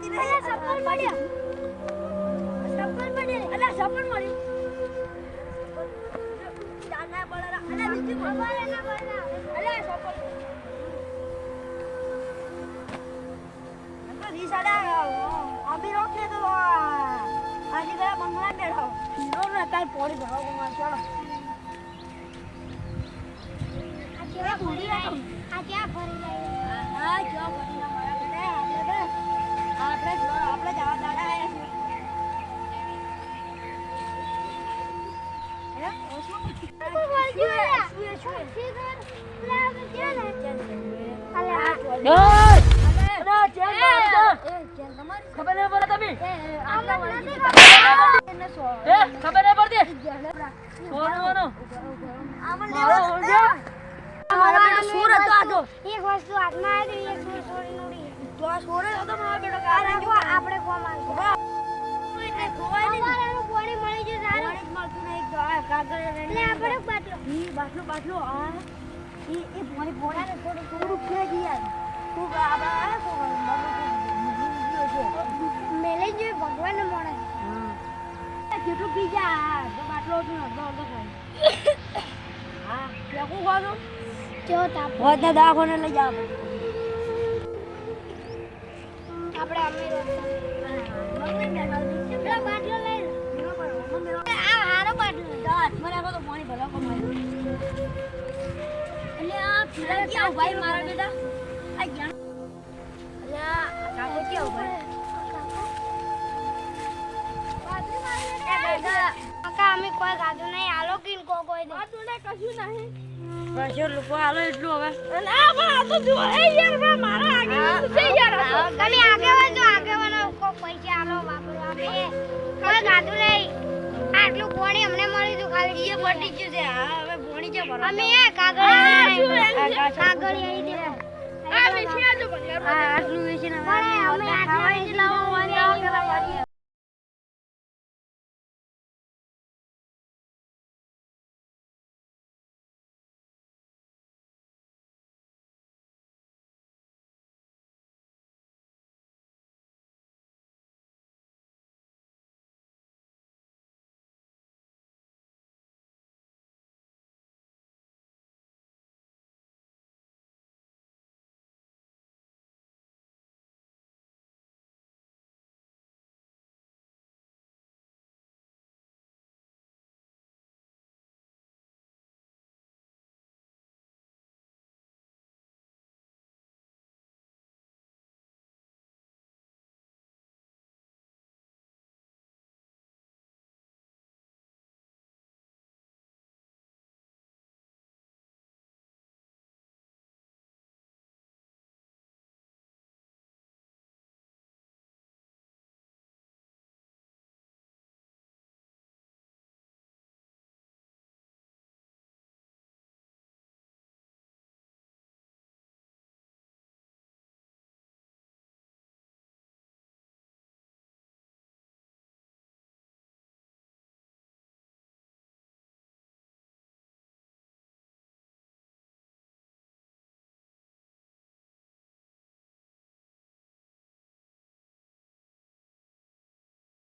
મળતી નહીં. સફળ મળ્યો. સફળ મળ્યો. અલા સપન મળ્યું. જાના બળરા અલા બીજી ખબર એના બળના. અલા સપન. અંકલ ઈ સાડા અભી રોકે તો આજે ગયા બંગલા બેઠો. નો ના કાલ પોડી ભરાવો માર ચાલો. આ કેવા ભરી જાય. આ ક્યાં ભરી જાય. હા જો ફરી ના મારા ઘરે આપણે જવા દાડા આયા છે. હે ઓછો ખબર નહીં પડે તમે ખબર નહીં પડતી એક વસ્તુ હાથમાં આવી એક છોડી નોડી તો છોડે તો મારો બેટો આપણે કોમ પાણી મળી જશે સારું મળતું નહીં કાગળ એટલે આપણે બાટલો બાટલો આ એ પાણી પોડાને થોડું ખેંચી યાર તું આપણે મેલે જો ભગવાન મળે કેટલું પી જા તો બાટલો હતું અડધો ખાઈ હા ફેંકું ખાધો જો તાપ હોત ને દવાખાને લઈ જાવ આપણે અમીર પેલો બાટલો લઈ આ હારો બાટલો મને તો પાણી ભલા કમાય એટલે આ ફિલર ક્યાં ભાઈ મારા બેટા આ જ્ઞાન અલ્યા કાકો ક્યાં ભાઈ કાકા અમે કોઈ ગાધું નહીં આલો કિન કોઈ દે કશું નહીં પ્રેશર લોકો હાલો એટલું હવે ના પણ આ તો જો એ યાર મારા આગે છે યાર તમે આગે હોય તો આગે વાળો કો પૈસા આલો વાપરવા બે કોઈ ગાધું નહીં આટલું પાણી અમને મળી તો ખાલી એ પટી ગયું છે હા હવે ભોણી છે ભરો અમે એ કાગળ આવી દે આ વેચી આજો ભલે આટલું વેચીને પણ અમે આટલા જ લાવો વાળી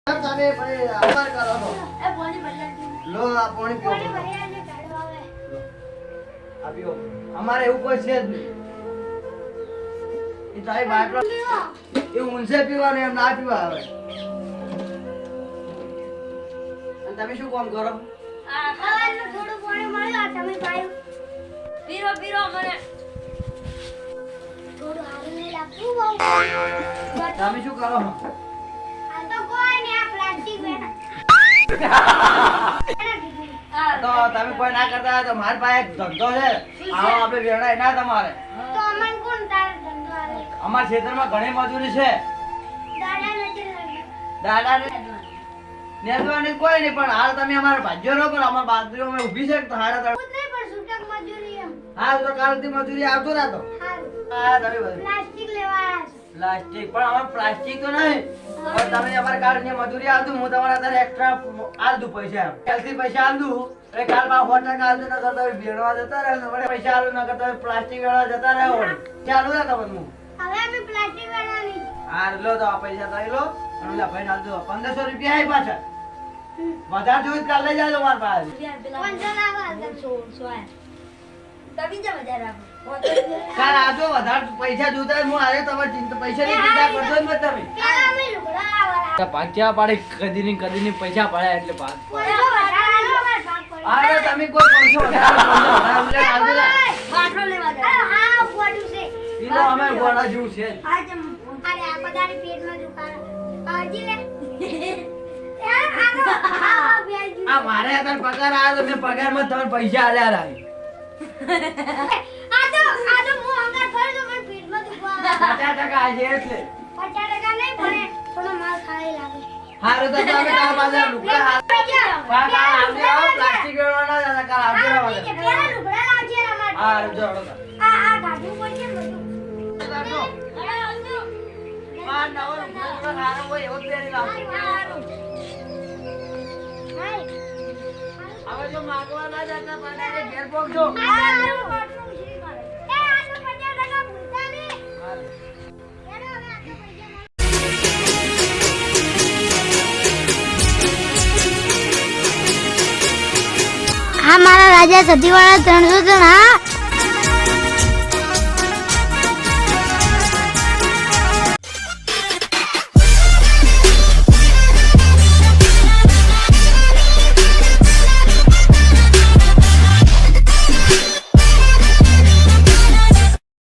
તમે ભાઈ આભાર કરો છો એ ભોણી ભલે લો આ પાણી પીઓ પાણી ભરી આજે કાઢો આવે આ પીઓ અમારે એવું કોઈ છે જ નહીં એ તારી બાટલો એ ઊંચે પીવાનું એમ ના પીવા આવે અને તમે શું કામ કરો ખાવાનું થોડું પાણી મળ્યું તમે પાયું પીરો પીરો મને થોડું હારું નહીં લાગતું બહુ તમે શું કરો આ તો કોઈ નહીં આ પ્લાસ્ટિક બેઠા તો તમે કોઈ ના કરતા હોય તો મારી પાસે એક ધંધો છે આવો આપણે વેણાય ના તમારે તો અમન કોણ તારે ધંધો આવે અમારા ક્ષેત્રમાં ઘણી મજૂરી છે દાડા નથી લાગ્યું દાદા નેદવાની કોઈ નહીં પણ હાલ તમે અમારા ભાજ્યો નો પણ અમારા બાજુ અમે ઊભી છે તો હાડા તળ નહીં પણ છૂટક મજૂરી એમ હા તો કાલથી મજૂરી આવતો રહેતો હારું હા તમે બધું પ્લાસ્ટિક લેવા આવ્યા છો પ્લાસ્ટિક પણ અમે પ્લાસ્ટિક તો નહીં પણ તમે અમારા કાલની મજૂરી આલ દઉં હું તમારા અત્યારે એક્સ્ટ્રા આલ દઉં પૈસા કાલથી પૈસા આલ દઉં એટલે કાલ માં હોટલ આલ દઉં નકર તમે ભેળવા જતા રહે ને વળી પૈસા આલું નકર તમે પ્લાસ્ટિક વેળવા જતા રહે વળી ચાલુ રહે તમને હવે અમે પ્લાસ્ટિક વાળવાની હા લો તો આ પૈસા તો લો અને ઓલા ભાઈને આલ દો 1500 રૂપિયા આઈ પાછા વધારે જોઈ કાલ લઈ જાજો માર પાસે કાલ આજો વધારે પૈસા જોતા હોય, હું આજે તમારે પૈસાની ચિંતા કરશો જ મત તમે પાક્યા પાડે કદીની પૈસા પડ્યા એટલે પાક અરે તમે કોઈ 500 બાટલો લેવા જાય ઈલો અમે ગોળા જેવું છે આજે અરે આ બધાની પેટમાં દુખાય કાળજી લે આ મારે અત્યારે પગાર આવ્યો તો મેં પગારમાં તમને પૈસા આલ્યા રાય આ તો હું અંગર ફરજો પણ પેટમાં દુખાય 50% આજે એટલે 50% નહીં પડે થોડો માલ ખાઈ લાગે હારું તો તમે તારા પાસે લુગડા કાલ આવજો પ્લાસ્ટિક વેળવાના દાદા કાલ આવજો પેલા લુગડા લાવજે અમાર હારું જોડો આ ગાડું પડશે બધું આ નવો લુગડો હારો હોય એવો પહેરી લાવજો હવે જો માગવા ના જતા પાછા ઘેર પહોંચજો આ મારા રાજા સતીવાળા 300 જણા